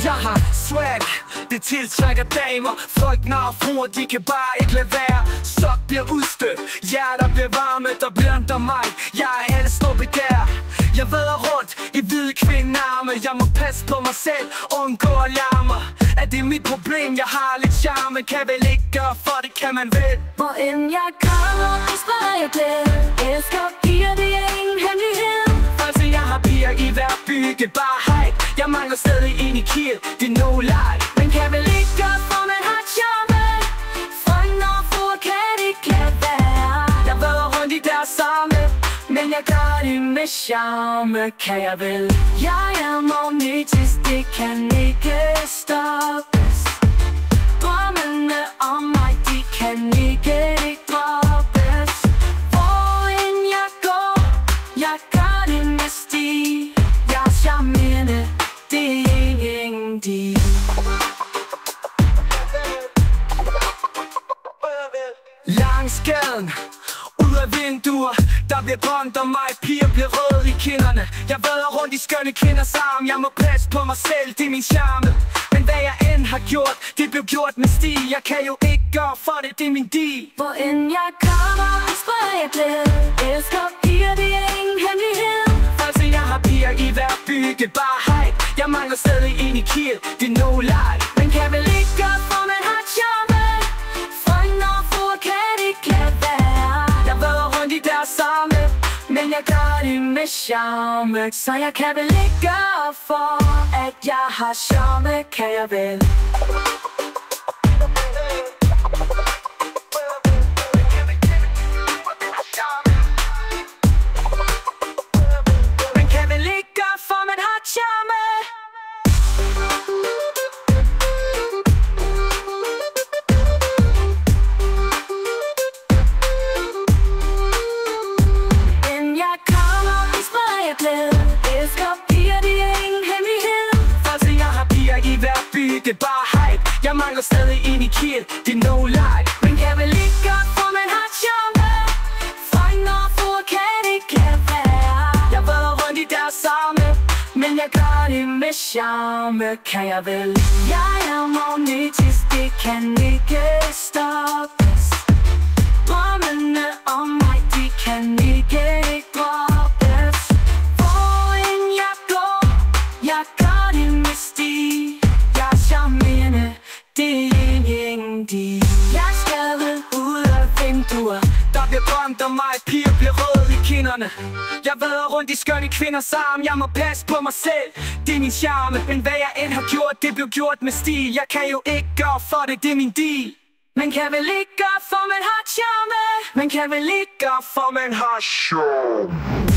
Jeg har swag, det tiltrækker damer. Frygten og fruer, de kan bare ikke lade være. Sok bliver udstødt, hjerter bliver varme. Der blænder mig, jeg er alle stoppe der. Jeg vader rundt i hvide kvindearme. Jeg må passe på mig selv, undgå at larme. Er det mit problem, jeg har lidt charme? Kan vel ikke gøre for det, kan man vel. Hvor end jeg kommer, spørger jeg glæde. Elsker piger, det er ingen hemmelighed. Altså jeg har piger i hver bygge, bare hype. Jeg mangler stadig en i Kiel, det er no lie. Men kan vel ikke gøre, for man har charme. Frøen og fruer kan det ikke lade være. Jeg vader rundt i deres samme, men jeg gør det med charme, kan jeg vel. Jeg er magnetisk, det kan ikke stoppes. Drømmene om mig, de kan ikke droppes. Hvor end jeg går, jeg gør det med stil. Jeg er charmerende, det er ingen deal. langs gaden, ud af vinduer, der bliver drømt om mig. Piger bliver røde i kinderne. Jeg vader rundt i skønne kvinders arm. Jeg må passe på mig selv, det er min charme. Men hvad jeg end har gjort, det blev gjort med stil. Jeg kan jo ikke gøre for det, det er min deal. Hvor end jeg kommer, spørger jeg glæde. Elsker piger, det er ingen hemmelighed. Altså jeg har piger i hver bygge, bare hype. Jeg mangler stadig en i Kiel, det er no lie. Men kan vel ikke gøre, for man har charme. Frøen og fruer kan det ikke lade være. Jeg vader rundt i deres arme, men jeg gør det med charme. Så jeg kan vel ikke gøre for, at jeg har charme, kan jeg vel. men kan vel ikke gøre for, man har charme. Inden jeg kommer, spørger jeg glæde. Elsker piger, det er ingen hemmelighed. Altså jeg har piger i hver by, det er bare hype. Jeg mangler stadig en i Kiel, det er no lie. Men kan vel ikke gøre, for man har charme. Frøen og fruer kan det ikke lade være. Jeg vader rundt i deres arme, men jeg gør det med charme, kan jeg vel. Jeg er magnetisk, det kan ikke stoppes. Drømmene om mig, de kan ikke droppes. Hvor end jeg går, jeg gør det med stil. Jeg er charmerende, det er ingen deal. Jeg skal ud af vinduer, der bliver drømt om mig. Piger bliver røde i kinderne. Jeg vader rundt i skønne kvinders arm. Jeg må passe på mig selv, det er min charme. Men hvad jeg end har gjort, det blev gjort med stil. Jeg kan jo ikke gøre for det, det er min deal. man kan vel ikke gøre, for man har charme. Man kan vel ikke gøre for, man har charme.